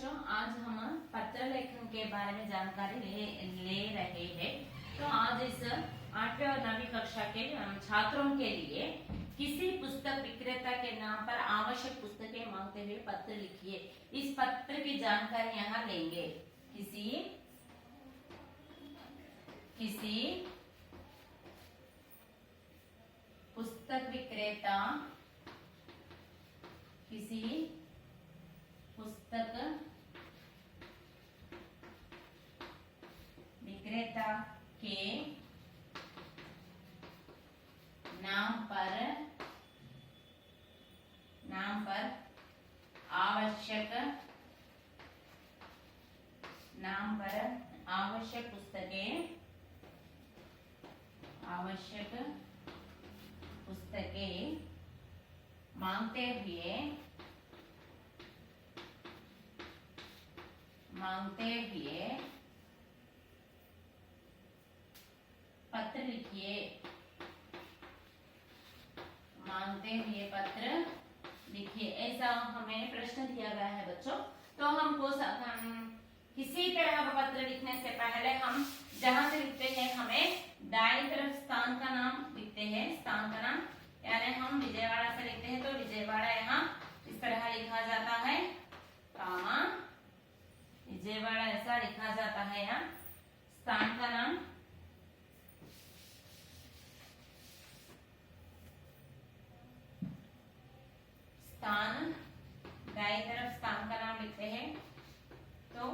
बच्चों, आज हम पत्र लेखन के बारे में जानकारी ले रहे हैं। तो आज इस 8वीं और 9वीं कक्षा के छात्रों के लिए किसी पुस्तक विक्रेता के नाम पर आवश्यक पुस्तकें मांगते हुए पत्र लिखिए। इस पत्र की जानकारी यहाँ लेंगे। किसी पुस्तक विक्रेता के नाम पर आवश्यक पुस्तकें मांगते हुए पत्र लिखिए। ऐसा हमें प्रश्न दिया गया है बच्चों। तो हमको किसी तरह का पत्र लिखने से पहले हम जहां से लिखते हैं, हमें दाईं तरफ स्थान का नाम लिखते हैं। स्थान का नाम यानी हम विजयवाड़ा से लिखते हैं तो विजयवाड़ा यहाँ इस तरह लिखा जाता है, कामा विजयवाड़ा ऐसा लिखा जाता है। यहाँ स्थान का नाम दाईं तरफ स्थान का नाम लिखते हैं तो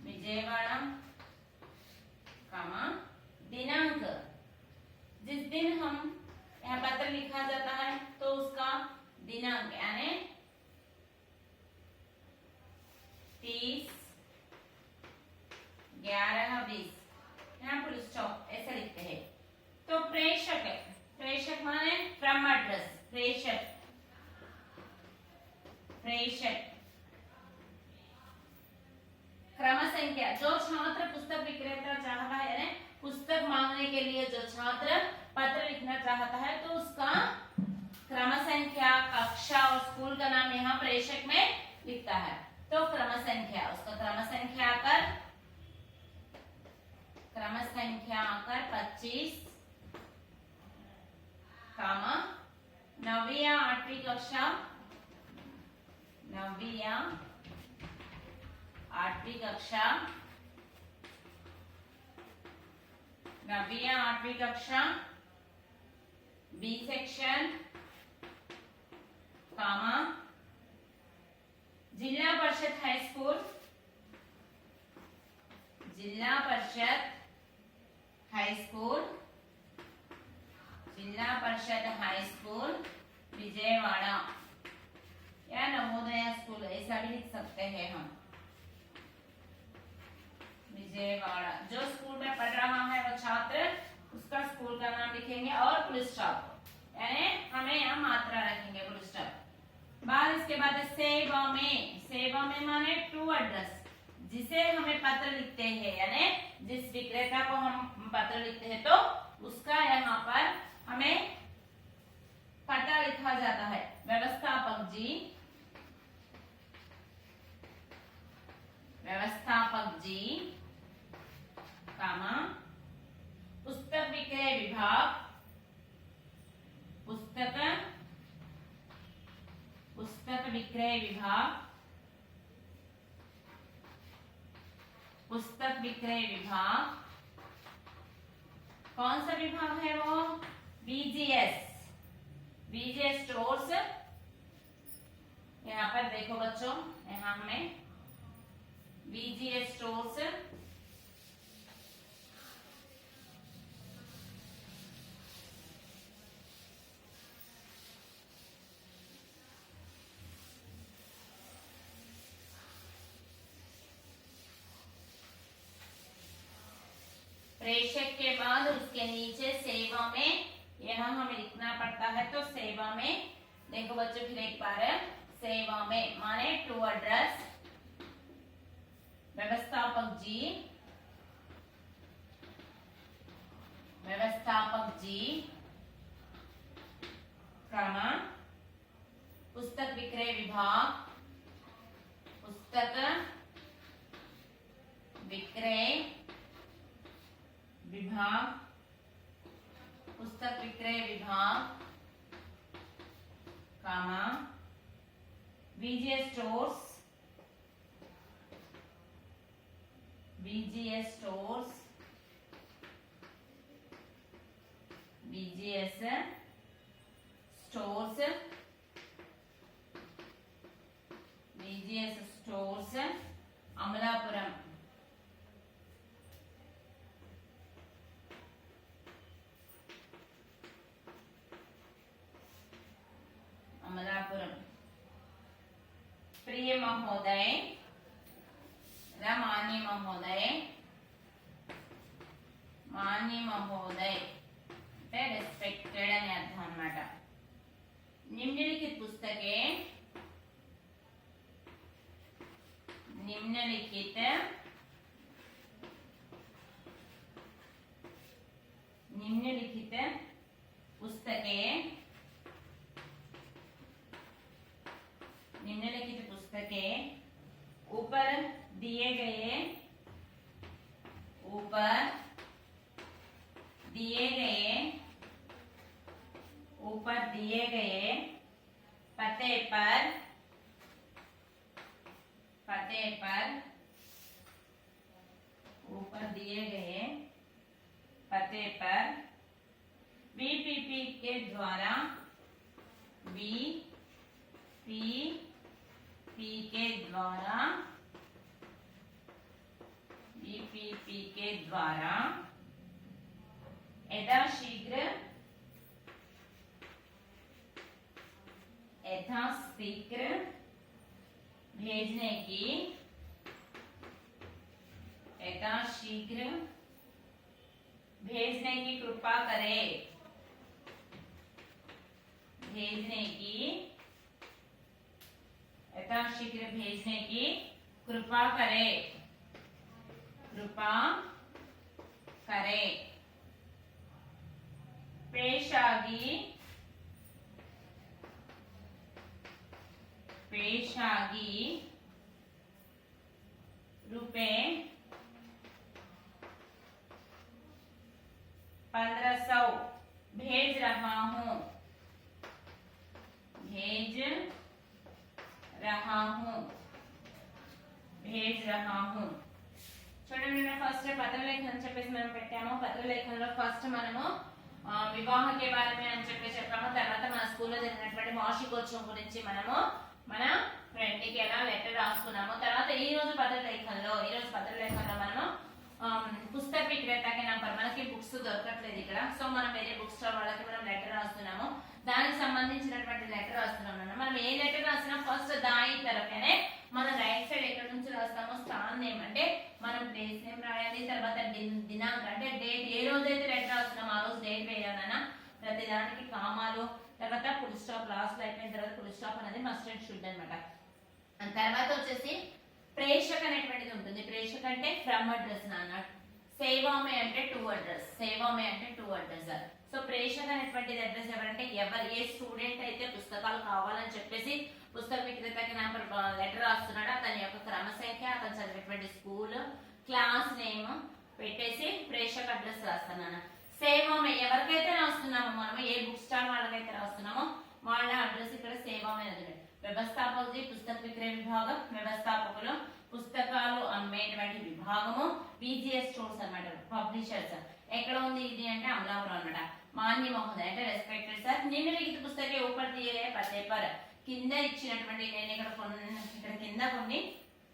विजयवाड़ा, कामा दिनांक, जिस दिन हम यहाँ पत्र लिखा जाता है तो उसका दिनांक यानी 30/11/20 यहाँ फुल स्टॉप ऐसा लिखते हैं। तो प्रेषक माने फ्रॉम एड्रेस, प्रेषक क्रम संख्या, जो छात्र पुस्तक विक्रेता चाहता है यानी पुस्तक मांगने के लिए जो छात्र पत्र लिखना चाहता है तो उसका क्रम संख्या, कक्षा और स्कूल का नाम यहाँ प्रेषक में लिखता है। तो क्रम संख्या, उसका क्रम संख्या आकर 25, कामा 9वीं या 8वीं कक्षा, 9वीं या 8वीं कक्षा, 9वीं या 8वीं कक्षा, बी सेक्शन, कामा जिला परिषद हाई स्कूल, जिला परिषद हाई स्कूल विजयवाड़ा या नवोदय स्कूल ऐसा भी लिख सकते हैं हम। विजयवाड़ा, जो स्कूल में पढ़ रहा है वो छात्र उसका स्कूल का नाम लिखेंगे और फुल स्टॉप यानी हमें यहाँ मात्रा रखेंगे, फुल स्टॉप। बाद इसके बाद सेवा में माने टू एड्रेस, जिसे हमें पत्र लिखते हैं यानी जिस विक्रेता को हम पत्र लिखते हैं तो उसका यहाँ पर हमें पता लिखा जाता है। व्यवस्थापक जी, कामा पुस्तक विक्रय विभाग, पुस्तक विक्रय विभाग, कौन सा विभाग है वो? BGS stores. यहाँ पर देखो बच्चों, यहाँ हमें बीजीएस स्टोर्स, प्रेषक के बाद उसके नीचे सेवा में यहाँ हमें लिखना पड़ता है। तो सेवा में देखो बच्चों, फिर एक बार सेवा में माने टू एड्रेस, व्यवस्थापक जी, पुस्तक विक्रय विभाग, पुस्तक विक्रय विभाग, पुस्तक विक्रय विभाग, कामा VGS stores, VGS stores, VGS stores, VGS stores Amalapuram, Amalapuram. प्रिय महोदय, मान्य महोदय, मान्य महोदय అంటే రెస్పెక్టెడ్ అని అర్థం అన్నమాట। నిమ్నలిఖిత పుస్తకే, निम्नलिखित निम्नलिखित पुस्तके, निम्नलिखित पुस्तके ऊपर दिए गए, ऊपर दिए गए, ऊपर दिए गए पते पर, पते पर, ऊपर दिए गए पते पर VPP के द्वारा, VPP के द्वारा, VPP के द्वारा यथाशीघ्र, यथाशीघ्र भेजने की, यथाशीघ्र भेजने की कृपा करे, भेजने की, यथाशीघ्र भेजने की कृपा करे, कृपा करे। पेशागी, पेशागी रुपए 1500 भेज रहा हूं, भेज रहा हूं, भेज रहा हूं। చూడండి ఫస్ట్ పత్రలేఖనం అని చెప్పేసి మనం పెట్టాము। పత్రలేఖనంలో ఫస్ట్ మనము వివాహ के बारे में అని చెప్పాము। తర్వాత మన స్కూల్లో జరిగినటువంటి వార్షికోత్సవం గురించి మనము మన ఫ్రెండ్ కి ఎలా లెటర్ రాసుకున్నాము। తర్వాత ఈ రోజు పత్రలేఖనంలో మనము పుస్తక విక్రేతకి నంబర్, మనకి బుక్స్ దొరకట్లేదు ఇక్కడ, సో మనం వేరే బుక్ స్టాల్ వాళ్ళకి మనం లెటర్ రాస్తున్నాము। దానికి సంబంధించినటువంటి లెటర్ రాస్తున్నాము। మనం ఏ లెటర్ రాసినా ఫస్ట్ దాయి తరఫనే మన రైట్ సైడ్ ఎక్కడ నుంచి రాస్తామో స్థాన్ నేమ్ అంటే మనం ప్లేస్ నేమ్ రాయాలి, తర్వాత దినాంకం అంటే డేట్, ఏ రోజైతే లెటర్ రాస్తున్నామో ఆ రోజు డేట్ వేయాలన్నా, ప్రతి దానికి కామాలు, తర్వాత ఫుల్ స్టాప్, లాస్ట్ అయిపోయిన తర్వాత ఫుల్ స్టాప్ అనేది మస్ట్ అండ్ షుడ్ అన్నమాట। తర్వాత వచ్చేసి ప్రేషక్ అనేటువంటిది ఉంటుంది। ప్రేషక్ అంటే ఫ్రమ్ అడ్రస్ అన్నట్టు, సేవామే అంటే టు అడ్రస్, సేవామే అంటే టు అడ్రస్। సో ప్రేషక్ అనేటువంటిది అడ్రస్ ఎవరంటే ఏ స్టూడెంట్ అయితే పుస్తకాలు కావాలని చెప్పేసి పుస్తక విక్రేతకి లెటర్ రాస్తున్నాడో అతని యొక్క క్రమ సంఖ్య, అతను చదివేటువంటి స్కూల్, క్లాస్ నేమ్ పెట్టేసి ప్రేషక్ అడ్రస్ రాస్తున్నాను। సేవామే ఎవరికైతే రాస్తున్నామో మనము, ఏ బుక్ స్టాల్ వాళ్ళకైతే రాస్తున్నామో వాళ్ళ అడ్రస్ ఇక్కడ సేవామే ఉంది। వ్యవస్థాపకుడి పుస్తక విక్రయ విభాగం, వ్యవస్థాపకులు పుస్తకాలు అమ్మేటువంటి విభాగము, VGS స్టోర్స్ అన్నమాట, పబ్లిషర్స్ ఎక్కడ ఉంది ఇది అంటే అమలాపురం అన్నమాట। మాన్య మహోదయ అంటే రెస్పెక్టెడ్ సార్, నిమ్నలిఖిత పుస్తకే ऊपर दिए गए पते पर, కింద ఇచ్చినటువంటి నేను ఇక్కడ కింద కొన్ని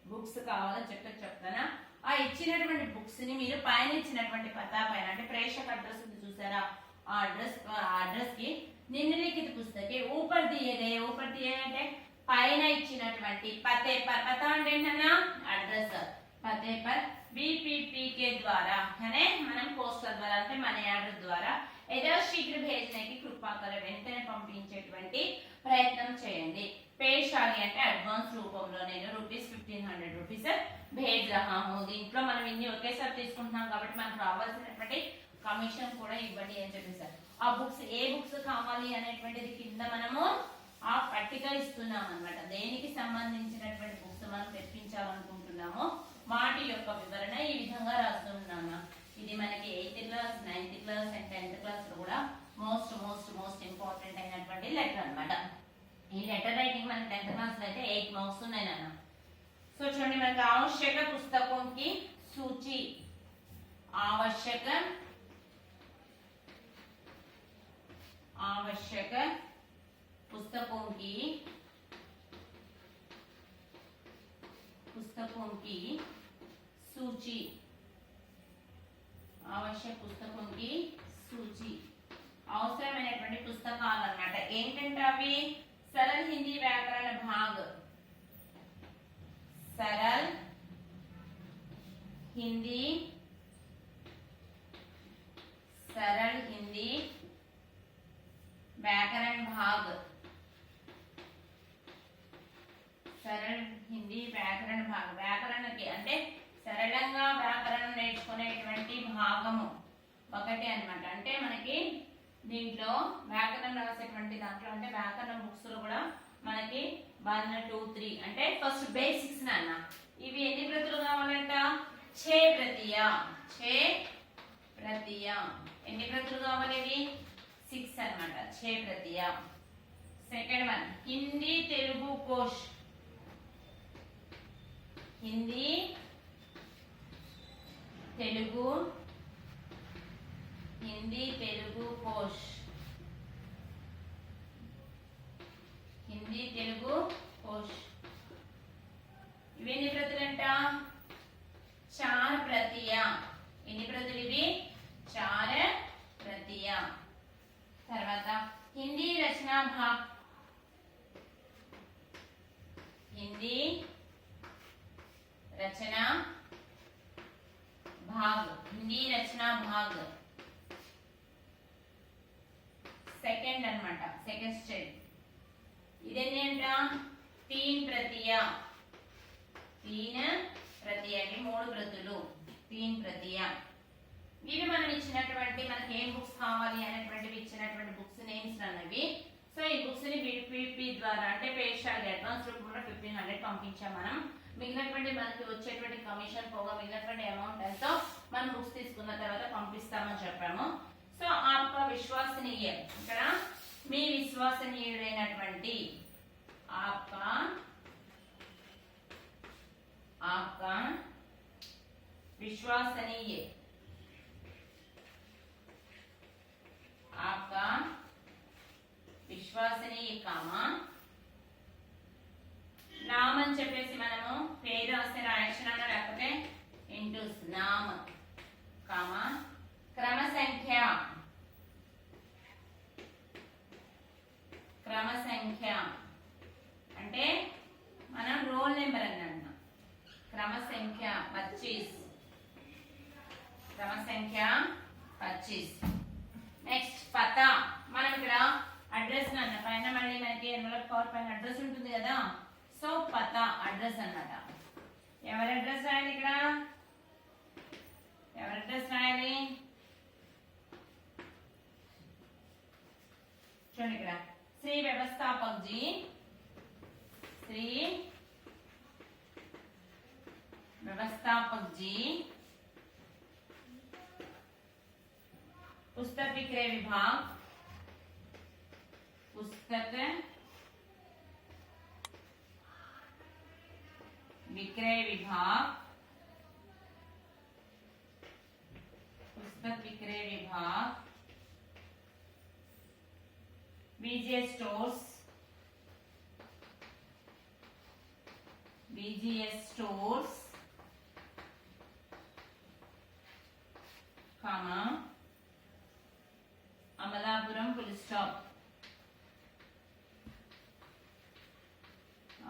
బుక్స్ కావాలని చెప్తానా, ఆ ఇచ్చినటువంటి బుక్స్ ని మీరు పైన ఇచ్చినటువంటి పతా పైన అంటే ప్రేషక్ అడ్రస్ ఉంది చూసారా, ఆ అడ్రస్ కి నిమ్నలిఖిత పుస్తకే ऊपर दिए गए, ऊपर दिए అంటే పైన ఇచ్చినటువంటి పతే పర్, పతా అంటే ఏంటన్నా అడ్రస్, పతే పర్ VPP के द्वारा అనే మనం పోస్టల్ ద్వారా అంటే మనీ ఆర్డర్ ద్వారా యథాశీఘ్ర भेजने కృపా కరే, వెంటనే పంపించేటువంటి ప్రయత్నం చేయండి। పేషాగి అంటే అడ్వాన్స్ రూపంలో నేను ₹1500 भेज रहा हूं। దీంట్లో మనం ఇన్ని ఒకేసారి తీసుకుంటున్నాం కాబట్టి మనకు రావాల్సినటువంటి కమిషన్ కూడా ఇవ్వండి అని చెప్పేసారు। ఆ బుక్స్ ఏ బుక్స్ కావాలి అనేటువంటిది కింద మనము ఆ పట్టిక ఇస్తున్నాం అన్నమాట. దేనికి సంబంధించినటువంటి బుక్స్ మనం తెప్పించాలనుకుంటున్నామో వాటి యొక్క వివరణ ఈ విధంగా రాస్తున్నాను. ఇది మనకి 8th class 9th class and 10th class లో కూడా మోస్ట్ ఇంపార్టెంట్ అయినటువంటి లెటర్ అన్నమాట. ఈ లెటర్ రైటింగ్ మన 10th క్లాస్ లో అయితే 8 మార్క్స్ ఉన్నాయి నాన్న. సో చూడండి, మనకి आवश्यक पुस्तकों की सूची, आवश्यक पुस्तकों की सूची, आवश्यक पुस्तकों की सूची, అవసరమైనటువంటి పుస్తకాలు అన్నమాట. ఏంటంటే అవి सरल हिंदी व्याकरण भाग, सरल हिंदी व्याकरण भाग, सरल हिंदी व्याकरण भाग, వ్యాకరణకి అంటే సరళంగా వ్యాకరణం నేర్చుకునేటువంటి భాగము ఒకటి అన్నమాట. అంటే మనకి దీంట్లో వ్యాకరణం రాసేటువంటి దాంట్లో అంటే వ్యాకరణ బుక్స్ లో కూడా మనకి 1 2 3 అంటే ఫస్ట్ బేసిక్స్ నాన్న. ఇవి ఎన్ని ప్రతులు కావాలంట? 6 प्रतियां, 6 प्रतियां. ఎన్ని ప్రతులు కావాలి? ఇవి 6 అన్నమాట, 6 प्रतियां. Second one Hindi Telugu cosh, Hindi Telugu cosh, Hindi Telugu cosh. ఇవి ఎన్ని ప్రతులంట? 4 प्रतियां. ఎన్ని ప్రతులు ఇవి? 4 प्रतियां. తర్వాత హిందీ రచనా భాగ్, హిందీ రచనా భాగ్, హిందీ రచనా భాగ్ సెకండ్ అన్నమాట, సెకండ్ స్టెప్. ఇదేంటి అంట? 3 प्रतियां, 3 प्रतियां, 3 ప్రతులు, 3 प्रतियां. ఇవి మనం ఇచ్చినటువంటి మనకి ఏం బుక్స్ కావాలి అనేటువంటివి ఇచ్చినటువంటి బుక్స్ నేమ్స్ అన్నవి. సో ఈ బుక్స్ ని పీపీ ద్వారా అంటే పేషాలి అడ్వాన్స్ రూపంలో 1500 పంపించాం మనం. మిగిలినటువంటి మనకి వచ్చేటువంటి కమిషన్ పోగా మిగిలినటువంటి అమౌంట్ ఎంతో మనం బుక్స్ తీసుకున్న తర్వాత పంపిస్తామని చెప్పాము. సో ఆప్కా విశ్వసనీయ, ఇక్కడ మీ విశ్వసనీయుడైనటువంటి ఆప్కా विश्वसनीय, आपका విశ్వసనీయ కామా నామ్ అని చెప్పేసి మనము పేరు రాస్తే రాయొచ్చు లేకపోతే ఇంటూ నామ్ కామా క్రమ సంఖ్య, క్రమ సంఖ్య అంటే మనం రోల్ నెంబర్ అన్నాం. క్రమ సంఖ్య 25, క్రమ సంఖ్య 25. నెక్స్ట్ పతా, మనం ఇక్కడ అడ్రస్ అన్న పైన మళ్ళీ మనకి ఎన్వలప్ కవర్ పైన అడ్రస్ ఉంటుంది కదా. సో పతా అడ్రస్ అన్నమాట. ఎవరి అడ్రస్ రాయాలి ఇక్కడ? ఎవరి అడ్రస్ రాయాలి? చూడండి ఇక్కడ శ్రీ వ్యవస్థాపక్ జీ, శ్రీ व्यवस्थापक जी, पुस्तक विक्रय विभाग, पुस्तक विक्रय विभाग, पुस्तक विक्रय विभाग, Vijay stores, VGS stores comma Amalapuram full stop,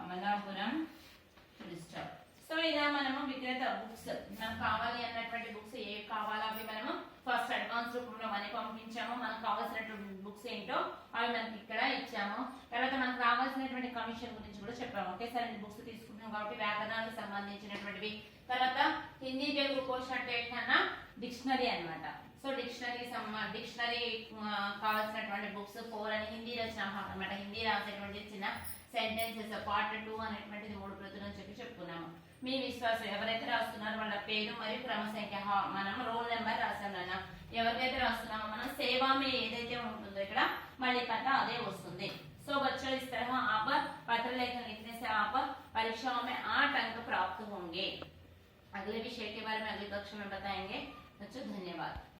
Amalapuram full stop. So ఇలా మనము విక్రేత బుక్స్ మనకు కావాలి అన్నటువంటి బుక్స్ ఏ కావాలో అవి మనము ఫస్ట్ అడ్వాన్స్ రూపంలో మనీ పంపించాము. మనకు కావాల్సినటువంటి బుక్స్ ఏంటో అవి మనకి ఇక్కడ ఇచ్చాము. తర్వాత మనకు కావాల్సినటువంటి కమిషన్ గురించి కూడా చెప్పాము. ఒకేసారి బుక్స్ తీసుకుంటాం కాబట్టి వ్యాకరణాలకు సంబంధించినటువంటివి. తర్వాత హిందీ తెలుగు కోశ అంటే ఏంటన్నా డిక్షనరీ అన్నమాట. సో డిక్షనరీ కావాల్సినటువంటి బుక్స్ 4 అని హిందీ రచన అన్నమాట. హిందీ రాసేటువంటి చిన్న సెంటెన్సెస్ పార్ట్ 2 అనేటువంటిది 3 ప్రతులు అని చెప్పుకున్నాము. మీ విశ్వాసం ఎవరైతే రాస్తున్నారో వాళ్ళ పేరు మరియు క్రమ సంఖ్య మనం రోల్ నెంబర్ రాసాం. ఎవరికైతే రాస్తున్నామో మనం సేవా में ఏదైతే ఉంటుందో ఇక్కడ మళ్ళీ పता అదే వస్తుంది. सो बच्चों इस तरह आप पत्र लेखन लिखने से आप परीक्षाओं में 8 अंक प्राप्त होंगे. अगले विषय के बारे में अगली कक्षा में बताएंगे. बच्चों धन्यवाद.